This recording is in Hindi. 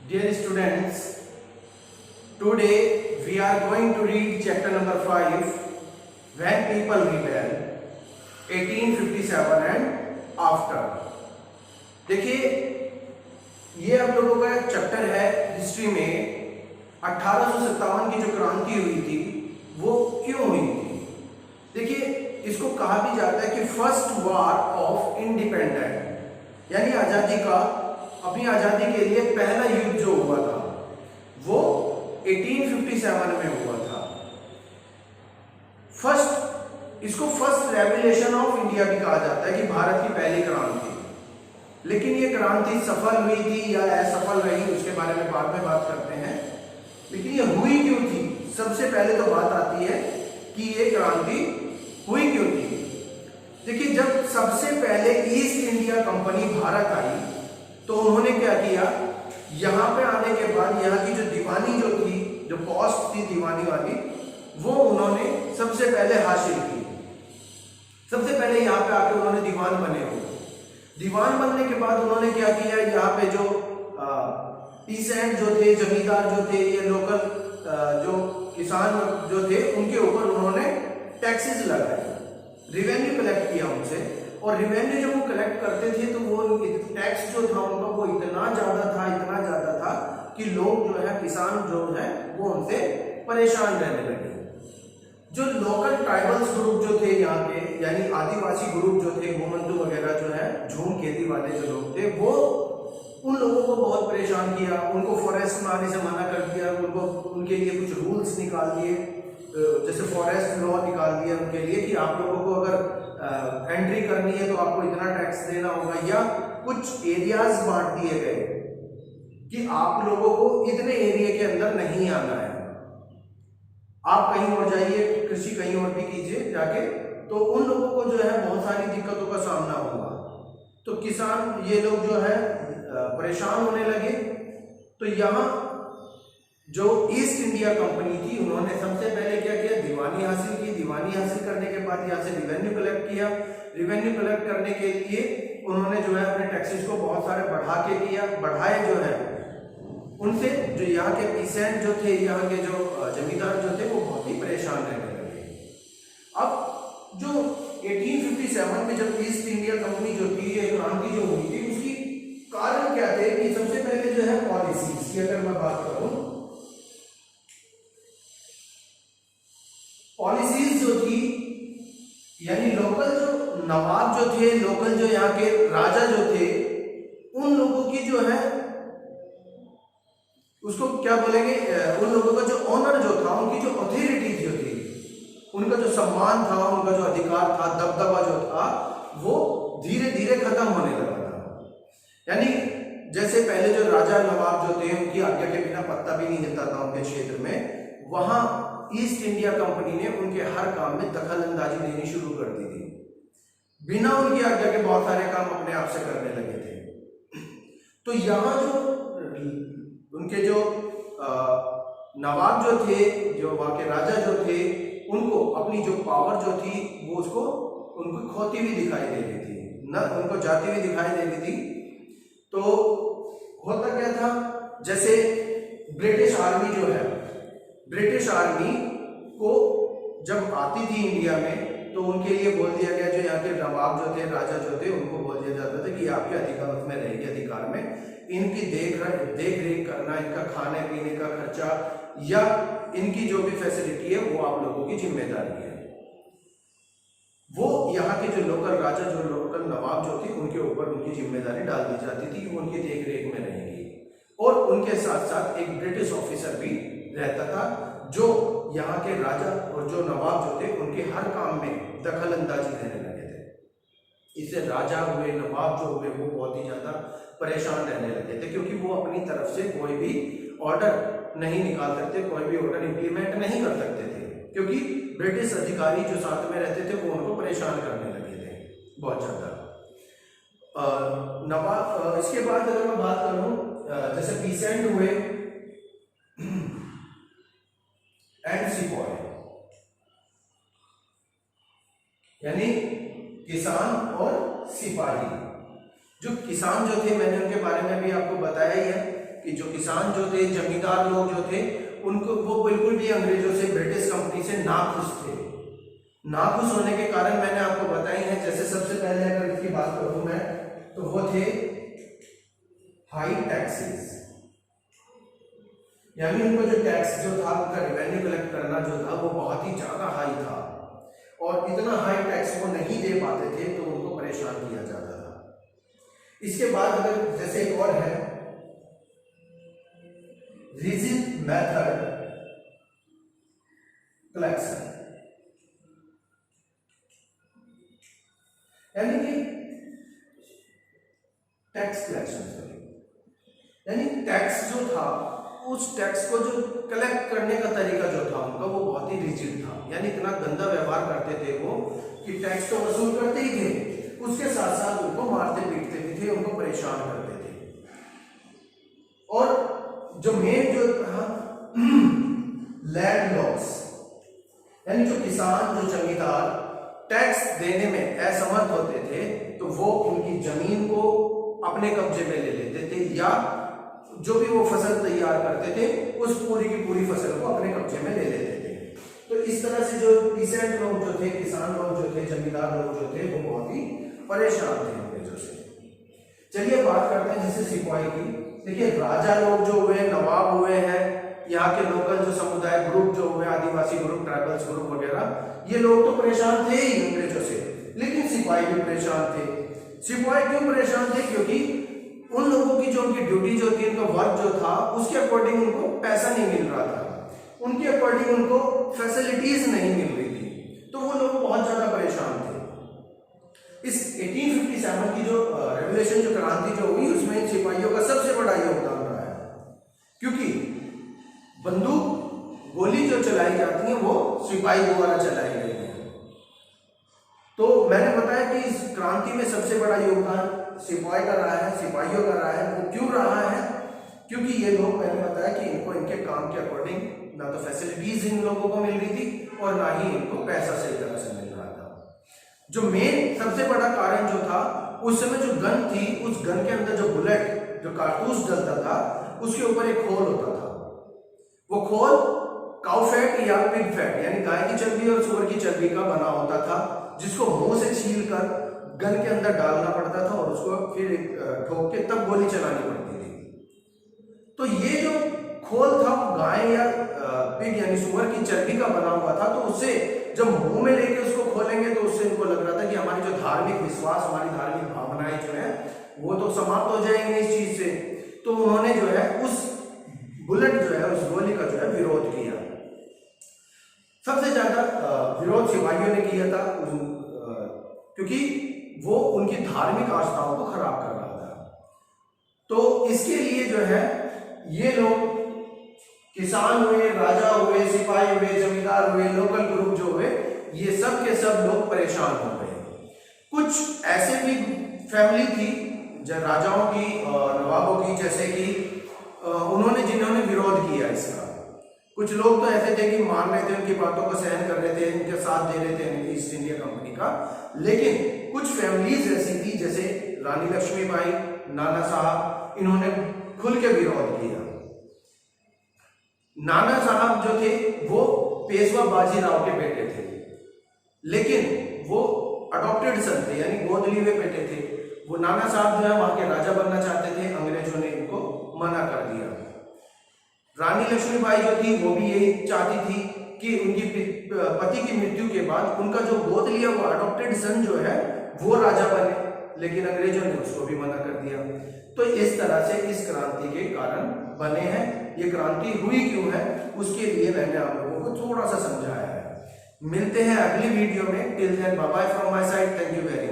Dear students, today we are going to read chapter number 5, When People Rebel, 1857 and After. देखिए, ये आप लोगों का चैप्टर है हिस्ट्री में 1857 की जो क्रांति हुई थी वो क्यों हुई थी। देखिए, इसको कहा भी जाता है कि फर्स्ट वार ऑफ इंडिपेंडेंस, यानी आजादी का, अपनी आजादी के लिए पहला युद्ध जो हुआ था वो 1857 में हुआ था। इसको फर्स्ट रेवोल्यूशन ऑफ इंडिया भी कहा जाता है कि भारत की पहली क्रांति। लेकिन ये क्रांति सफल हुई थी या असफल रही उसके बारे में बाद में बात करते हैं। लेकिन ये हुई क्यों थी, सबसे पहले तो बात आती है कि ये क्रांति हुई क्यों थी। देखिए, जब सबसे पहले ईस्ट इंडिया कंपनी भारत आई तो उन्होंने क्या किया, यहां पे आने के बाद यहाँ की जो दीवानी जो थी, जो पोस्ट थी दीवानी वाली, वो उन्होंने सबसे पहले हासिल की। सबसे पहले यहाँ पे आके उन्होंने दीवान बने हुए। दीवान बनने के बाद उन्होंने क्या किया, यहाँ पे जो पीसेंट जो थे, जमींदार जो थे, ये लोकल जो किसान जो थे, उनके ऊपर उन्होंने टैक्सेस लगाए, रिवेन्यू कलेक्ट किया उनसे। और रिवेन्यू जब वो कलेक्ट करते थे तो वो टैक्स जो था उनका वो इतना ज्यादा था कि लोग जो है, किसान जो है, वो उनसे परेशान रहने लगे। जो लोकल ट्राइबल्स ग्रुप जो थे यहाँ के, यानी आदिवासी ग्रुप जो थे, घुमंतु वगैरह जो है, झूम खेती वाले जो लोग थे, वो उन लोगों को बहुत परेशान किया। उनको फॉरेस्ट में आने से मना कर दिया, उनको उनके लिए कुछ रूल्स निकाल दिए, जैसे फॉरेस्ट लॉ निकाल दिया उनके लिए कि आप लोगों को अगर एंट्री करनी है तो आपको इतना टैक्स देना होगा, या कुछ एरियाज बांट दिए गए कि आप लोगों को इतने एरिया के अंदर नहीं आना है, आप कहीं और जाइए, कृषि कहीं और भी कीजिए जाके। तो उन लोगों को जो है बहुत सारी दिक्कतों का सामना हुआ। तो किसान ये लोग जो है परेशान होने लगे। तो यहाँ जो ईस्ट इंडिया कंपनी थी, उन्होंने सबसे पहले क्या किया, दीवानी हासिल की। दीवानी हासिल करने के बाद यहाँ से रिवेन्यू कलेक्ट किया। रिवेन्यू कलेक्ट करने के लिए उन्होंने जो है अपने टैक्सेस को बहुत सारे बढ़ाए जो है उनसे, जो यहाँ के पीसेंट जो थे, यहाँ के जो जमींदार जो थे, वो बहुत ही परेशान रहने लगे। अब जो 1857 में जब ईस्ट इंडिया कंपनी जो थी, ये क्रांति जो हुई थी, उसकी कारण क्या थे कि सबसे पहले जो है पॉलिसीज की अगर मैं बात करूं, पॉलिसीज जो थी, यानी लोकल जो नवाब जो थे, लोकल जो यहाँ के राजा जो थे, उन लोगों की जो है, उसको क्या बोलेंगे, उन लोगों का जो ऑनर जो था, उनकी जो अथॉरिटी जो थी, उनका जो सम्मान था, उनका जो अधिकार था, दबदबा जो था, वो धीरे धीरे खत्म होने लगा था। यानी जैसे पहले जो राजा नवाब जो थे, उनकी आज्ञा के बिना पत्ता भी नहीं हिलता था उनके क्षेत्र में, वहां ईस्ट इंडिया कंपनी ने उनके हर काम में दखल अंदाजी देनी शुरू कर दी थी। बिना उनकी आज्ञा के बहुत सारे काम अपने आप से करने लगे थे। तो यहाँ जो उनके जो नवाब जो थे, जो वहां के राजा जो थे, उनको अपनी जो पावर जो थी वो उसको उनको खोती हुई दिखाई दे रही थी, न उनको जाती हुई दिखाई दे रही थी। तो होता क्या था, जैसे ब्रिटिश आर्मी जो है, ब्रिटिश आर्मी को जब आती थी इंडिया में, तो उनके लिए बोल दिया गया, जो यहाँ के नवाब जो थे, राजा जो थे, उनको बोल दिया जाता था कि आपके अधिकार में रहेगी, अधिकार में इनकी देख रेख करना, इनका खाने पीने का खर्चा या इनकी जो भी फैसिलिटी है वो आप लोगों की जिम्मेदारी है। वो यहाँ के जो लोकल राजा, जो लोकल नवाब जो थे, उनके ऊपर उनकी जिम्मेदारी डाल दी जाती थी कि उनकी देख रेख में रहेंगी। और उनके साथ साथ एक ब्रिटिश ऑफिसर भी रहता था, जो यहाँ के राजा और जो नवाब जो थे, उनके हर काम में दखल अंदाजी देने लगे थे। इससे राजा हुए, नवाब जो हुए, वो बहुत ही ज्यादा परेशान रहने लगे थे, क्योंकि वो अपनी तरफ से कोई भी ऑर्डर नहीं निकाल सकते, कोई भी ऑर्डर इंप्लीमेंट नहीं कर सकते थे, क्योंकि ब्रिटिश अधिकारी जो साथ में रहते थे वो उनको परेशान करने लगे थे बहुत ज्यादा। नवाब, इसके बाद अगर मैं बात करूं, जैसे पीसेंट हुए एंड सिपॉय, यानी किसान और सिपाही। जो किसान जो थे, मैंने उनके बारे में भी आपको बताया ही है कि जो किसान जो थे, जमींदार लोग जो थे, उनको वो बिल्कुल भी अंग्रेजों से, ब्रिटिश कंपनी से नाखुश थे। नाखुश होने के कारण मैंने आपको बताई है। जैसे सबसे पहले अगर इसकी बात करूं मैं, तो वो थे हाई टैक्सेस, यानी उनको जो टैक्स जो था, उनका रेवेन्यू कलेक्ट करना जो था वो बहुत ही ज्यादा हाई था, और इतना हाई टैक्स वो नहीं दे पाते थे तो उनको परेशान किया जाता था। इसके बाद अगर जैसे एक और है रिजिड मेथड कलेक्शन, यानी कि टैक्स कलेक्शन, यानी टैक्स जो था, उस टैक्स को जो कलेक्ट करने का तरीका जो था उनका वो बहुत ही रिजिड था, यानी इतना गंदा व्यवहार करते थे वो कि टैक्स तो वसूल करते ही थे, उसके साथ साथ उनको मारते पीटते भी थे, उनको परेशान करते थे। और जो मेन जो था लैंड लॉस, यानी जो किसान, जो जमींदार टैक्स देने में असमर्थ होते थे तो वो उनकी जमीन को अपने कब्जे में ले लेते थे, या जो भी वो फसल तैयार करते थे उस पूरी की पूरी फसल को अपने कब्जे में ले लेते थे। तो इस तरह से जो पीसेंट लोग जो थे, किसान लोग जो थे, जमींदार लोग जो थे, वो बहुत ही परेशान थे अंग्रेजों से। चलिए बात करते हैं जैसे सिपाही की। देखिए राजा लोग जो हुए, नवाब हुए हैं, यहाँ के लोकल जो समुदाय ग्रुप जो हुए, आदिवासी ग्रुप, ट्राइबल्स ग्रुप वगैरह, ये लोग तो परेशान थे ही अंग्रेजों से, लेकिन सिपाही भी परेशान थे। सिपाही क्यों परेशान थे? क्योंकि उन लोगों की जो उनकी ड्यूटी जो थी, उनका वर्क जो था, उसके अकॉर्डिंग उनको पैसा नहीं मिल रहा था, उनके अकॉर्डिंग उनको फैसिलिटीज नहीं मिल रही थी, तो वो लोग बहुत ज्यादा परेशान थे। इस 1857 की जो रेवोल्यूशन, जो क्रांति जो हुई, उसमें सिपाहियों का सबसे बड़ा योगदान रहा है, क्योंकि बंदूक, गोली जो चलाई जाती है वो सिपाही द्वारा चलाई गई है। तो मैंने बताया कि इस क्रांति में सबसे बड़ा योगदान सिपाही का रहा है, सिपाहियों का रहा है। वो क्यों रहा है? क्योंकि ये लोग, मैंने बताया कि इनको इनके काम के अकॉर्डिंग ना तो फैसिलिटीज इन लोगों को मिल रही थी और ना ही इनको पैसा सही तरह से मिल रहा था। जो मेन सबसे बड़ा कारण जो था, उस समय जो गन थी, उस गन के अंदर जो बुलेट, जो कारतूस डलता था, उसके ऊपर एक खोल होता था। वो खोल काउ फैट या पिग फैट, यानी गाय की चर्बी और सूअर की चर्बी का बना होता था, जिसको मुंह से छील कर गन के अंदर डालना पड़ता था और उसको फिर ठोक के तब गोली चलानी पड़ती थी। तो ये जो खोल था वो गाय या पिग यानी सूअर की चर्बी का बना हुआ था, तो उससे जब मुंह में लेके उसको खोलेंगे तो उससे इनको लग रहा था कि हमारी जो धार्मिक विश्वास, हमारी धार्मिक भावनाएं जो है वो तो समाप्त हो जाएंगे इस चीज से। तो उन्होंने जो है उस बुलेट जो है, उस गोली का जो है विरोध किया। सबसे ज्यादा विरोध सिपाहियों ने किया था, क्योंकि वो उनकी धार्मिक आस्थाओं को खराब कर रहा था। तो इसके लिए जो है ये लोग, किसान हुए, राजा हुए, सिपाही हुए, जमींदार हुए, लोकल ग्रुप जो हुए, ये सब के सब लोग परेशान हो गए। कुछ ऐसे भी फैमिली थी राजाओं की, नवाबों की, जैसे कि जिन्होंने विरोध किया इसका। कुछ लोग तो ऐसे थे कि मान रहे थे, उनकी बातों को सहन कर रहे थे, इनके साथ दे रहे थे ईस्ट इंडिया कंपनी का। लेकिन कुछ फैमिलीज ऐसी थी, जैसे रानी लक्ष्मीबाई, नाना साहब, इन्होंने खुल के विरोध किया। नाना साहब जो थे वो पेशवा बाजीराव के बेटे थे, लेकिन वो अडॉप्टेड सन थे, यानी गोद लिए हुए बेटे थे। वो नाना साहब जो है वहां के राजा बनना चाहते थे, अंग्रेजों ने इनको मना कर दिया। रानी लक्ष्मीबाई जो थी वो भी यही चाहती थी कि उनकी पति की मृत्यु के बाद उनका जो गोद लिया हुआ अडॉप्टेड सन जो है वो राजा बने, लेकिन अंग्रेजों ने उसको भी मना कर दिया। तो इस तरह से इस क्रांति के कारण बने हैं। ये क्रांति हुई क्यों है उसके लिए मैंने आप लोगों को थोड़ा सा समझाया है। मिलते हैं अगली वीडियो में। Till then bye bye from my side. Thank you very much.